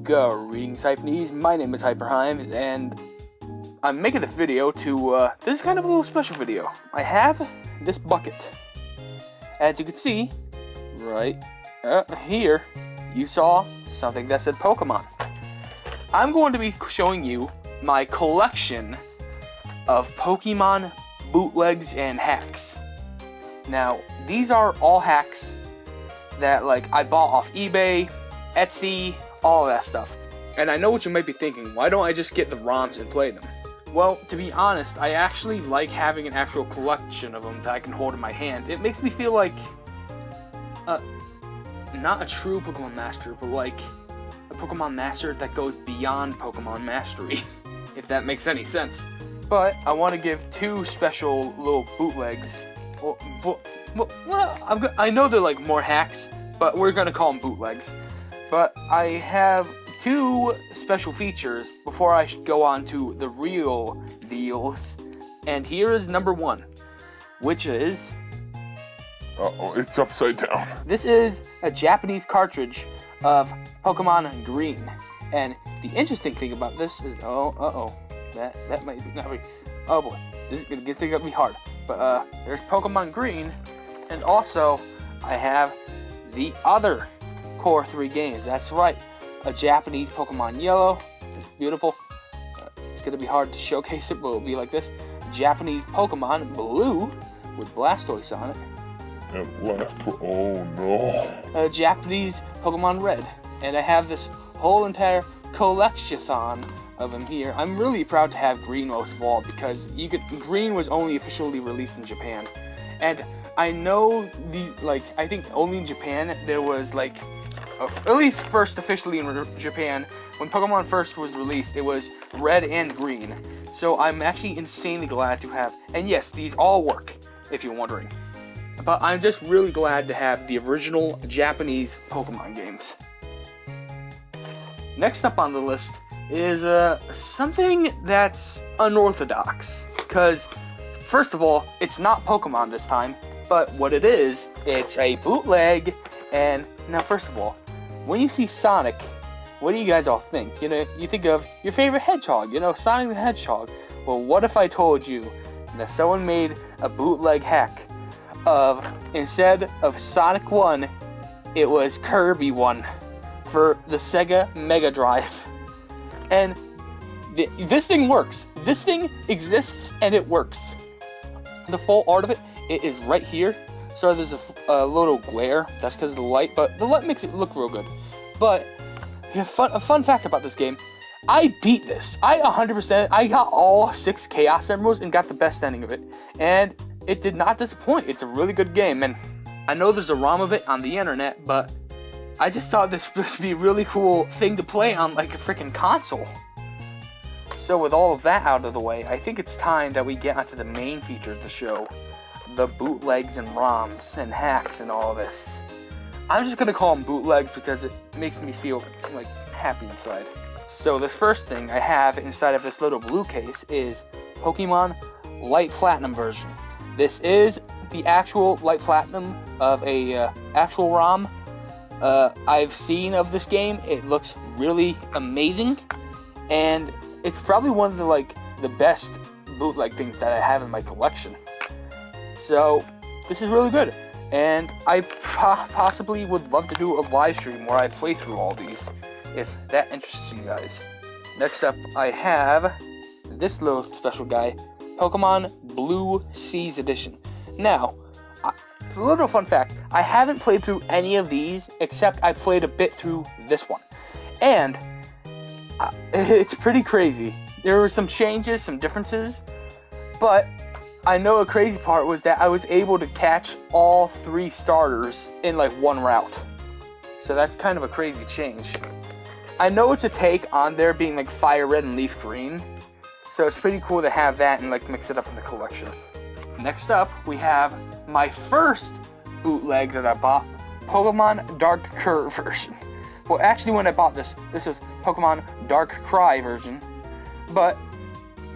Greetings, Hypenese. My name is HyperHimes, and I'm making this video to, this is kind of a little special video. I have this bucket. As you can see, right here, you saw something that said Pokemon. I'm going to be showing you my collection of Pokemon bootlegs and hacks. Now, these are all hacks that, like, I bought off eBay, Etsy, all that stuff. And I know what you might be thinking, why don't I just get the ROMs and play them? Well, to be honest, I actually like having an actual collection of them that I can hold in my hand. It makes me feel like, not a true Pokemon master, but like a Pokemon master that goes beyond Pokemon mastery, if that makes any sense. But I want to give two special little bootlegs. I know they're like more hacks, but we're going to call them bootlegs. But I have two special features before I go on to the real deals. And here is number one, which is... Uh-oh, it's upside down. This is a Japanese cartridge of Pokemon Green. And the interesting thing about this is... That might not be... Oh boy, this is going to be hard. But there's Pokemon Green, and also I have the other core 3 games. That's right, a Japanese Pokemon Yellow. It's beautiful. It's going to be hard to showcase it, but it'll be like this. Japanese Pokemon Blue with Blastoise on it. Oh no. A Japanese Pokemon Red. And I have this whole entire collection of them here. I'm really proud to have Green most of all, because Green was only officially released in Japan. And I know I think only in Japan there was like, at least first officially in Japan, when Pokemon first was released, it was Red and Green. So I'm actually insanely glad to have, and yes, these all work, if you're wondering. But I'm just really glad to have the original Japanese Pokemon games. Next up on the list is something that's unorthodox. Because, first of all, it's not Pokemon this time, but what it is, it's a bootleg. And now, first of all, when you see Sonic, what do you guys all think? You know, you think of your favorite hedgehog, you know, Sonic the Hedgehog. Well, what if I told you that someone made a bootleg hack of, instead of Sonic 1, it was Kirby 1 for the Sega Mega Drive. And this thing works. This thing exists and it works. The full art of it is right here. So there's a little glare. That's because of the light, but the light makes it look real good. But a fun fact about this game, I beat this. I got all 6 Chaos Emeralds and got the best ending of it. And it did not disappoint. It's a really good game. And I know there's a ROM of it on the internet, but I just thought this would be a really cool thing to play on like a freaking console. So with all of that out of the way, I think it's time that we get onto the main feature of the show. The bootlegs and ROMs and hacks and all of this. I'm just going to call them bootlegs because it makes me feel like happy inside. So the first thing I have inside of this little blue case is Pokemon Light Platinum version. This is the actual Light Platinum of a actual ROM. I've seen of this game. It looks really amazing, and it's probably one of the best bootleg things that I have in my collection. So this is really good, and I possibly would love to do a live stream where I play through all these, if that interests you guys. Next up, I have this little special guy, Pokemon Blue Seas Edition. Now, a little fun fact, I haven't played through any of these, except I played a bit through this one. And it's pretty crazy. There were some changes, some differences, but I know a crazy part was that I was able to catch all 3 starters in like one route. So that's kind of a crazy change. I know it's a take on there being like Fire Red and Leaf Green, so it's pretty cool to have that and like mix it up in the collection. Next up, we have my first bootleg that I bought, Pokemon Dark Curve version. Well, actually, when I bought this was Pokemon Dark Cry version, but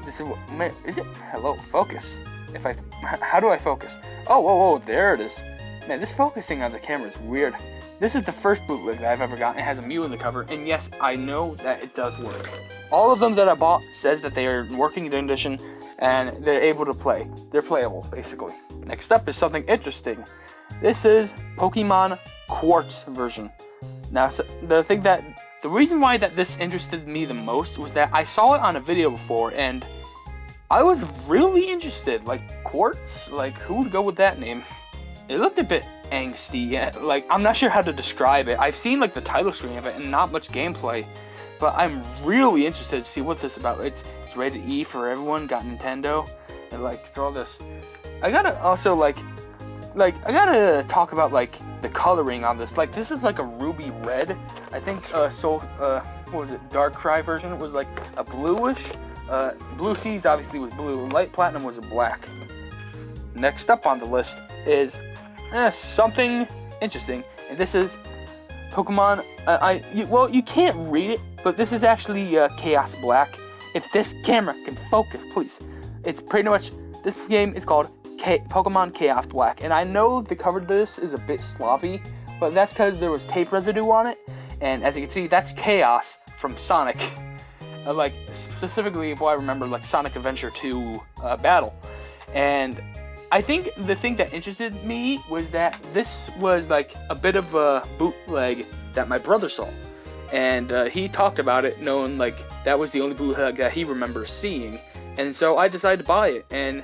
this is it? Hello, focus. How do I focus? Oh, whoa, there it is. Man, this focusing on the camera is weird. This is the first bootleg that I've ever gotten. It has a Mew in the cover, and yes, I know that it does work. All of them that I bought says that they are working condition, and they're able to play. They're playable, basically. Next up is something interesting. This is Pokemon Quartz version. Now, so the reason why that this interested me the most was that I saw it on a video before, and I was really interested. Like, Quartz? Like, who would go with that name? It looked a bit angsty. Yeah, like, I'm not sure how to describe it. I've seen, like, the title screen of it and not much gameplay, but I'm really interested to see what this is about. It's rated E for everyone, got Nintendo, and, like, it's all this. I gotta also, I gotta talk about, like, the coloring on this. Like, this is, like, a ruby red. I think, what was it, Darkrai version was, like, a bluish. Blue Seas obviously was blue, and Light Platinum was a black. Next up on the list is something interesting, and this is Pokemon. You can't read it, but this is actually Chaos Black. If this camera can focus, please. It's pretty much, this game is called Pokemon Chaos Black, and I know the cover of this is a bit sloppy, but that's because there was tape residue on it, and as you can see, that's Chaos from Sonic. Like, specifically, if I remember, like, Sonic Adventure 2 Battle. And I think the thing that interested me was that this was, like, a bit of a bootleg that my brother saw. And he talked about it, knowing, like, that was the only bootleg that he remembers seeing. And so I decided to buy it. And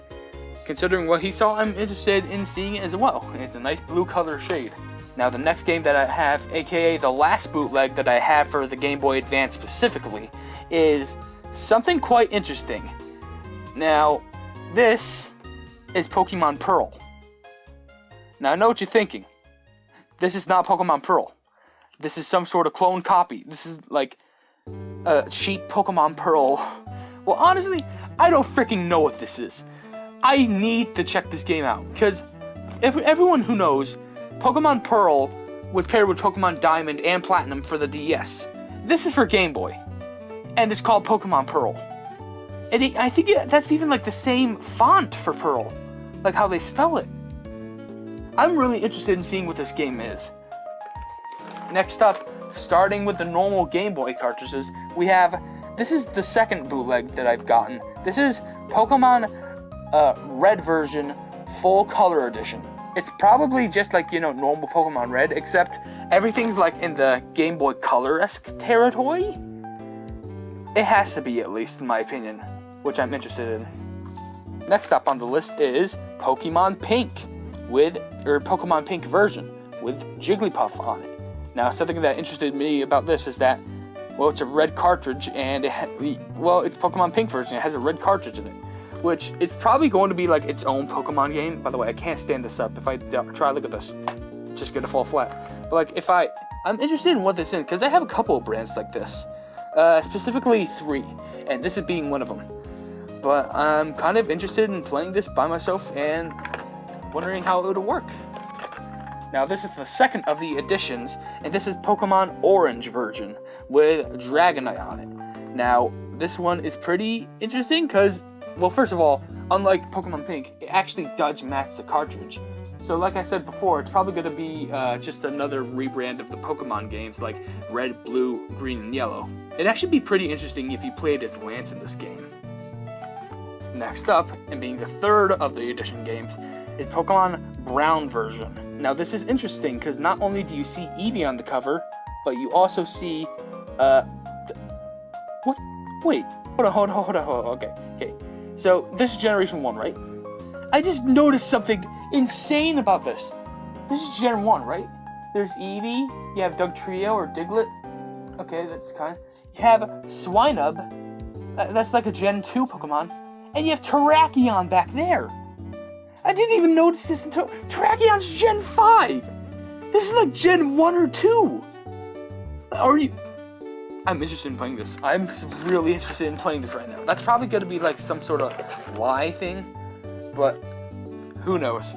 considering what he saw, I'm interested in seeing it as well. And it's a nice blue color shade. Now, the next game that I have, aka the last bootleg that I have for the Game Boy Advance specifically, is something quite interesting. Now, this is Pokemon Pearl. Now, I know what you're thinking. This is not Pokemon Pearl. This is some sort of clone copy. This is like a cheap Pokemon Pearl. Well, honestly, I don't freaking know what this is. I need to check this game out, because everyone who knows, Pokemon Pearl was paired with Pokemon Diamond and Platinum for the DS. This is for Game Boy, and it's called Pokemon Pearl. And I think that's even like the same font for Pearl, like how they spell it. I'm really interested in seeing what this game is. Next up, starting with the normal Game Boy cartridges, we have, this is the second bootleg that I've gotten. This is Pokemon Red version, full color edition. It's probably just like, normal Pokemon Red, except everything's like in the Game Boy Color-esque territory. It has to be, at least, in my opinion, which I'm interested in. Next up on the list is Pokemon Pink, Pokemon Pink version, with Jigglypuff on it. Now, something that interested me about this is that, well, it's a red cartridge, and it's Pokemon Pink version, it has a red cartridge in it, which it's probably going to be like its own Pokemon game. By the way, I can't stand this up. If I try, look at this, it's just gonna fall flat. But like, I'm interested in what this is, because I have a couple of brands like this, specifically 3, and this is being one of them. But I'm kind of interested in playing this by myself and wondering how it would work. Now, this is the second of the editions, and this is Pokemon Orange version with Dragonite on it. Now, this one is pretty interesting because, well, first of all, unlike Pokemon Pink, it actually does match the cartridge. So like I said before, it's probably going to be just another rebrand of the Pokemon games like Red, Blue, Green, and Yellow. It'd actually be pretty interesting if you played as Lance in this game. Next up, and being the third of the edition games, is Pokemon Brown version. Now this is interesting because not only do you see Eevee on the cover, but you also see, what? Wait, hold on, okay. So this is Generation 1, right? I just noticed something insane about this. This is Gen 1, right? There's Eevee, you have Dugtrio or Diglett. Okay, that's kind. You have Swinub, that's like a Gen 2 Pokemon. And you have Terrakion back there. I didn't even notice this until Terrakion's Gen 5. This is like Gen 1 or 2. I'm interested in playing this. I'm really interested in playing this right now. That's probably going to be like some sort of lie thing, but who knows.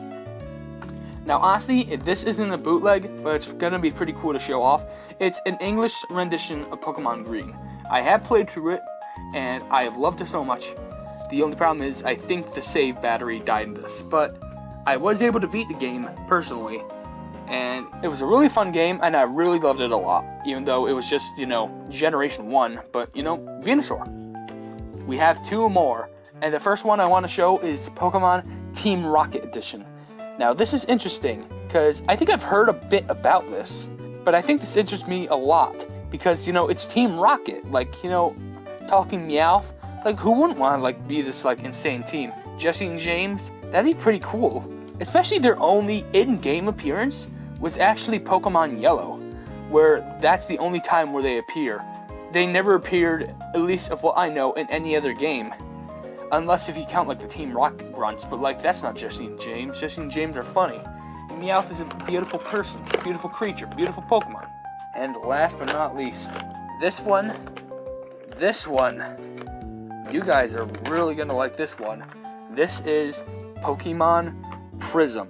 Now, honestly, this isn't a bootleg, but it's going to be pretty cool to show off. It's an English rendition of Pokemon Green. I have played through it, and I have loved it so much. The only problem is I think the save battery died in this, but I was able to beat the game personally, And it was a really fun game, and I really loved it a lot, even though it was just, Generation 1. But, Venusaur. We have 2 more, and the first one I want to show is Pokemon Team Rocket Edition. Now, this is interesting, because I think I've heard a bit about this, but I think this interests me a lot, because, it's Team Rocket, talking Meowth. Who wouldn't want to, be this, insane team? Jesse and James, that'd be pretty cool. Especially their only in-game appearance was actually Pokemon Yellow, where that's the only time where they appear. They never appeared, at least of what I know, in any other game. Unless if you count, the Team Rocket grunts, but, that's not Jesse and James. Jesse and James are funny. Meowth is a beautiful person, beautiful creature, beautiful Pokemon. And last but not least, this one. You guys are really gonna like this one. This is Pokemon Prism.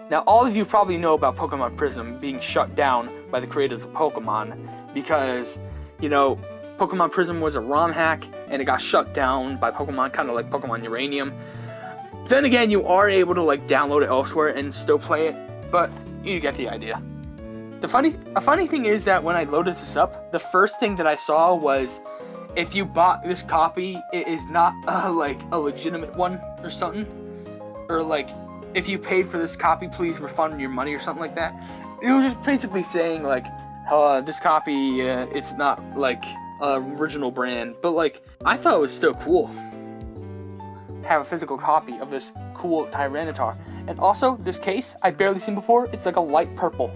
Now, all of you probably know about Pokemon Prism being shut down by the creators of Pokemon because, Pokemon Prism was a ROM hack and it got shut down by Pokemon, kind of like Pokemon Uranium. Then again, you are able to download it elsewhere and still play it, but you get the idea. A funny thing is that when I loaded this up, the first thing that I saw was if you bought this copy, it is not a legitimate one or something, or if you paid for this copy, please refund your money or something like that. It was just basically saying this copy, it's not original brand, but I thought it was still cool. Have a physical copy of this cool Tyranitar, and also this case I barely seen before. It's a light purple.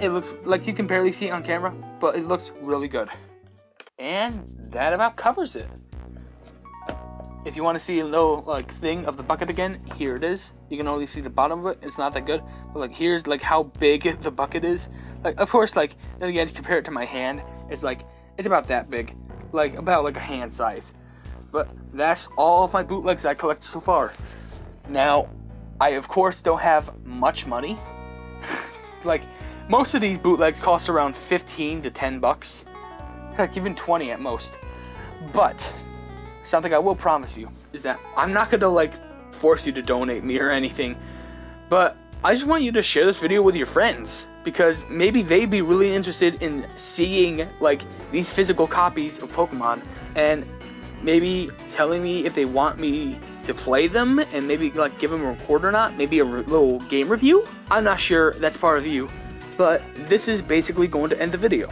It looks like you can barely see it on camera, but it looks really good. And that about covers it. If you want to see a little thing of the bucket again, here it is. You can only see the bottom of it. It's not that good, but here's how big the bucket is. Of course, then again, compare it to my hand. It's it's about that big, about a hand size. But that's all of my bootlegs I collected so far. Now, I of course don't have much money. Most of these bootlegs cost around 15 to 10 bucks. Heck, even 20 at most. But something I will promise you is that I'm not gonna force you to donate me or anything, but I just want you to share this video with your friends because maybe they'd be really interested in seeing these physical copies of Pokemon and maybe telling me if they want me to play them and maybe give them a record or not, maybe a little game review. I'm not sure, that's part of you, but this is basically going to end the video.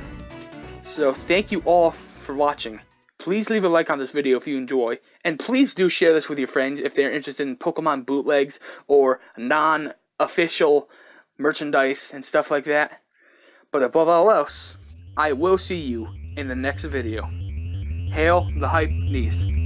So thank you all for watching. Please leave a like on this video if you enjoy, and please do share this with your friends if they're interested in Pokemon bootlegs or non-official merchandise and stuff like that. But above all else, I will see you in the next video. Hail the Hypenese.